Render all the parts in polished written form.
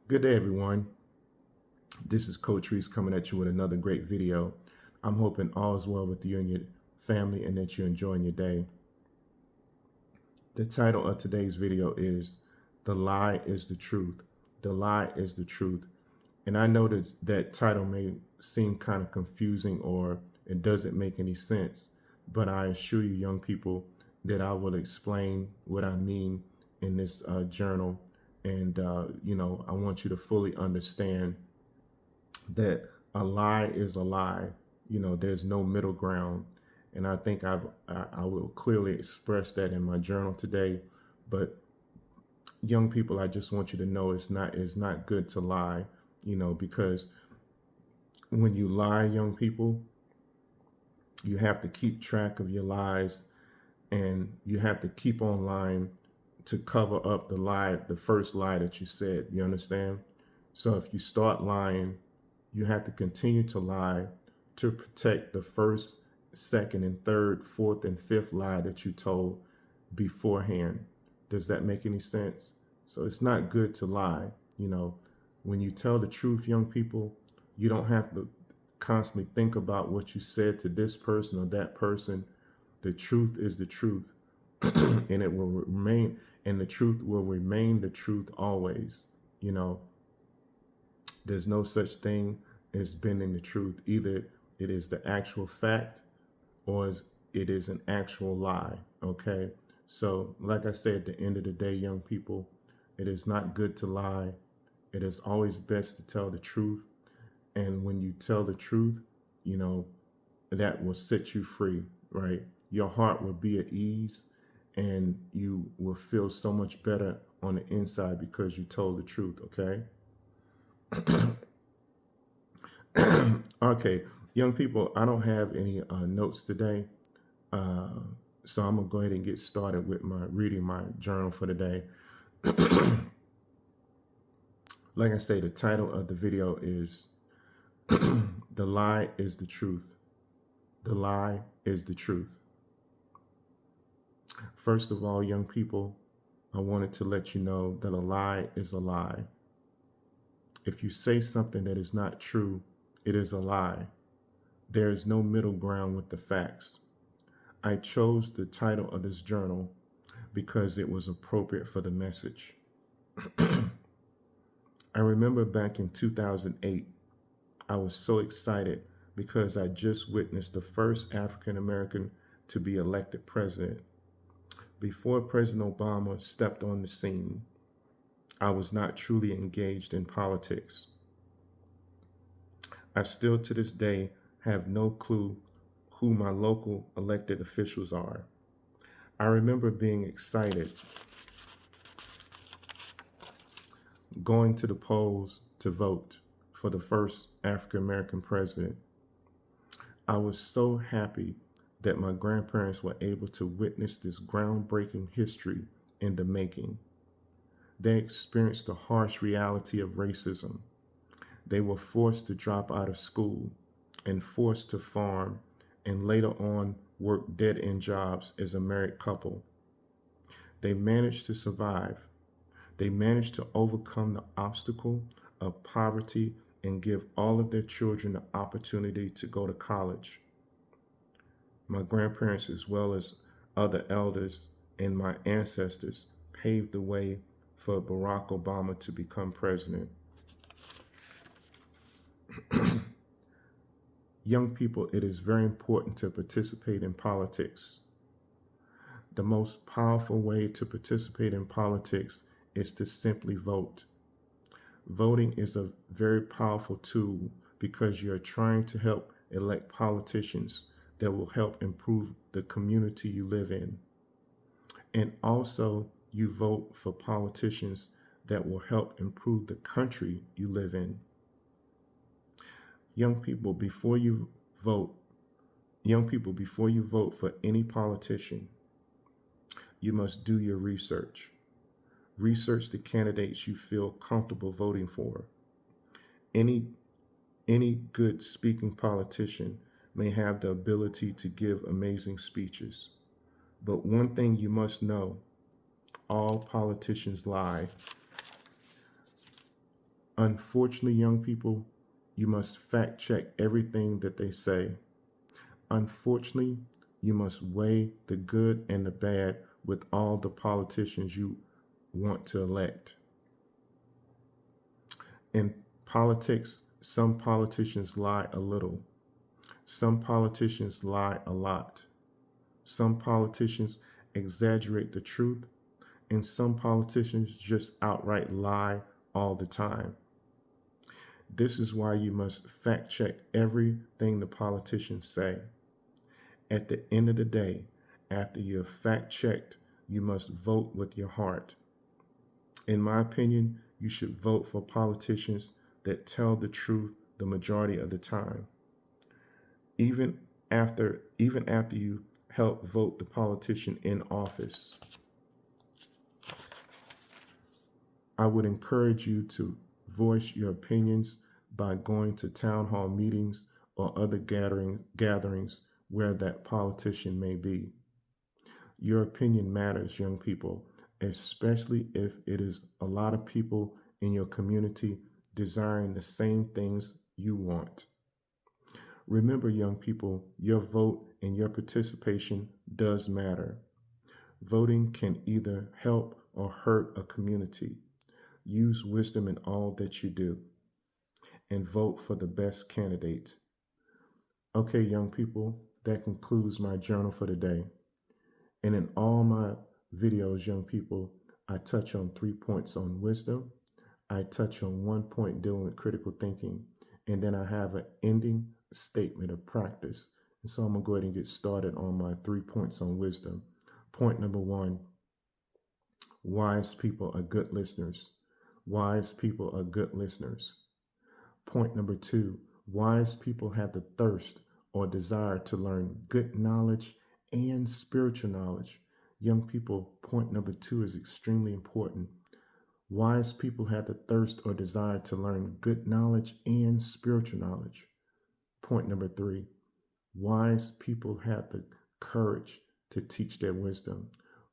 Good day, everyone. This is Coach Reese coming at you with another great video. I'm hoping all is well with you and your family and that you're enjoying your day. The title of today's video is "The Lie is the Truth." The lie is the truth. And I know that title may seem kind of confusing or it doesn't make any sense, but I assure you, young people, that I will explain what I mean in this journal. And, I want you to fully understand that a lie is a lie. There's no middle ground. And I think I will clearly express that in my journal today. But young people, I just want you to know it's not good to lie, because when you lie, young people, you have to keep track of your lies and you have to keep on lying to cover up the first lie that you said. You understand? So if you start lying, you have to continue to lie to protect the first, second, and third, fourth, and fifth lie that you told beforehand. Does that make any sense? So it's not good to lie. When you tell the truth, young people, you don't have to constantly think about what you said to this person or that person. The truth is the truth, and it will remain, and the truth will remain the truth always. There's no such thing as bending the truth. Either it is the actual fact or it is an actual lie. Okay. So, like I said, at the end of the day, young people, it is not good to lie. It is always best to tell the truth. And when you tell the truth, that will set you free, right? Your heart will be at ease and you will feel so much better on the inside because you told the truth, okay? Okay, young people, I don't have any notes today. So I'm going to go ahead and get started with reading my journal for today. Like I say, the title of the video is "The Lie is the Truth." The lie is the truth. First of all, young people, I wanted to let you know that a lie is a lie. If you say something that is not true, it is a lie. There is no middle ground with the facts. I chose the title of this journal because it was appropriate for the message. I remember back in 2008, I was so excited because I just witnessed the first African American to be elected president. Before President Obama stepped on the scene, I was not truly engaged in politics. I still to this day have no clue who my local elected officials are. I remember being excited, going to the polls to vote for the first African American president. I was so happy that my grandparents were able to witness this groundbreaking history in the making. They experienced the harsh reality of racism. They were forced to drop out of school and forced to farm and later on work dead-end jobs as a married couple. They managed to survive. They managed to overcome the obstacle of poverty and give all of their children the opportunity to go to college. My grandparents, as well as other elders and my ancestors, paved the way for Barack Obama to become president. Young people, it is very important to participate in politics. The most powerful way to participate in politics is to simply vote. Voting is a very powerful tool because you're trying to help elect politicians that will help improve the community you live in. And also, you vote for politicians that will help improve the country you live in. Young people, before you vote for any politician, you must do your research. Research the candidates you feel comfortable voting for. Any good speaking politician may have the ability to give amazing speeches. But one thing you must know, all politicians lie. Unfortunately, young people, you must fact check everything that they say. Unfortunately, you must weigh the good and the bad with all the politicians you want to elect. In politics, some politicians lie a little. Some politicians lie a lot. Some politicians exaggerate the truth, and some politicians just outright lie all the time. This is why you must fact check everything the politicians say. At the end of the day, after you have fact checked, you must vote with your heart. In my opinion, you should vote for politicians that tell the truth the majority of the time. Even after you help vote the politician in office, I would encourage you to voice your opinions by going to town hall meetings or other gatherings where that politician may be. Your opinion matters, young people, especially if it is a lot of people in your community desiring the same things you want. Remember, young people, your vote and your participation does matter. Voting can either help or hurt a community. Use wisdom in all that you do and vote for the best candidate. Okay, young people, that concludes my journal for today. And in all my videos, young people, I touch on 3 points on wisdom. I touch on 1 point dealing with critical thinking. And then I have an ending statement of practice. And so I'm going to go ahead and get started on my 3 points on wisdom. Point number 1, wise people are good listeners. Wise people are good listeners. Point number 2, wise people have the thirst or desire to learn good knowledge and spiritual knowledge. Young people, point number 2 is extremely important. Wise people have the thirst or desire to learn good knowledge and spiritual knowledge. Point number 3, wise people have the courage to teach their wisdom.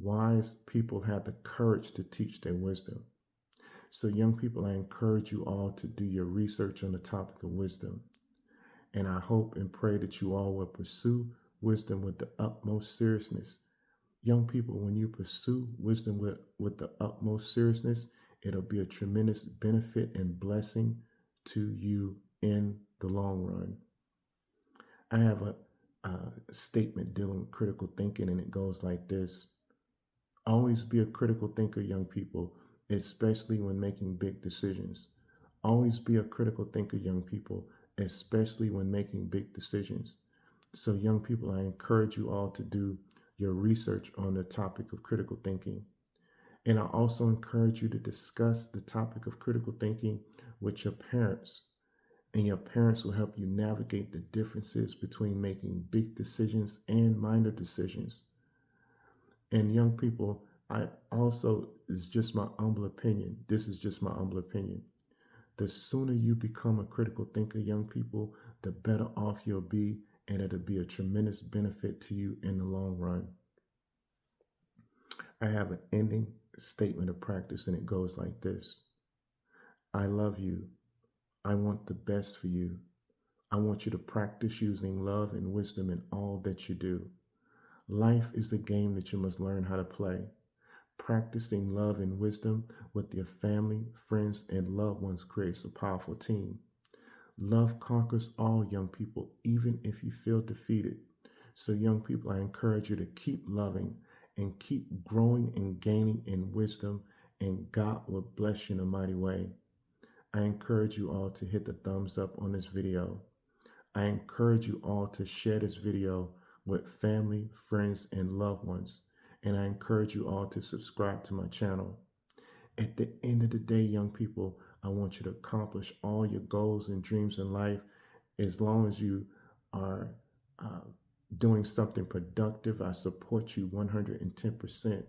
Wise people have the courage to teach their wisdom. So, young people, I encourage you all to do your research on the topic of wisdom. And I hope and pray that you all will pursue wisdom with the utmost seriousness. Young people, when you pursue wisdom with the utmost seriousness, it'll be a tremendous benefit and blessing to you in the long run. I have a statement dealing with critical thinking, and it goes like this. Always be a critical thinker, young people, especially when making big decisions. Always be a critical thinker, young people, especially when making big decisions. So, young people, I encourage you all to do your research on the topic of critical thinking. And I also encourage you to discuss the topic of critical thinking with your parents. And your parents will help you navigate the differences between making big decisions and minor decisions. And young people, I also, is just my humble opinion. This is just my humble opinion. The sooner you become a critical thinker, young people, the better off you'll be, and it'll be a tremendous benefit to you in the long run. I have an ending statement of practice, and it goes like this. I love you. I want the best for you. I want you to practice using love and wisdom in all that you do. Life is a game that you must learn how to play. Practicing love and wisdom with your family, friends, and loved ones creates a powerful team. Love conquers all, young people, even if you feel defeated. So, young people, I encourage you to keep loving and keep growing and gaining in wisdom, and God will bless you in a mighty way. I encourage you all to hit the thumbs up on this video. I encourage you all to share this video with family, friends, and loved ones. And I encourage you all to subscribe to my channel. At the end of the day, young people, I want you to accomplish all your goals and dreams in life as long as you are doing something productive. I support you 110%.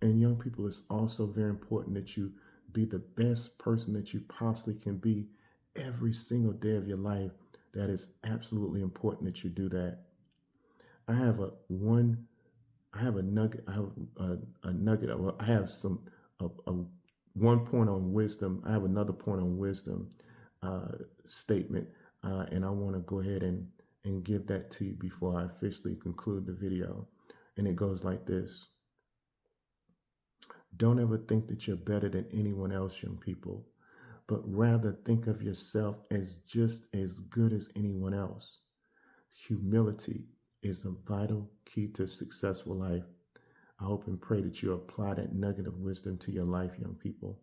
And young people, it's also very important that you be the best person that you possibly can be every single day of your life. That is absolutely important that you do that. I have a nugget. I have a nugget. I have some a one point on wisdom. I have another point on wisdom statement, and I want to go ahead and give that to you before I officially conclude the video. And it goes like this. Don't ever think that you're better than anyone else, young people, but rather think of yourself as just as good as anyone else. Humility is a vital key to a successful life. I hope and pray that you apply that nugget of wisdom to your life, young people.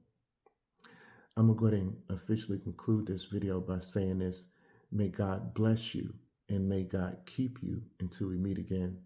I'm going to go ahead and officially conclude this video by saying this. May God bless you and may God keep you until we meet again.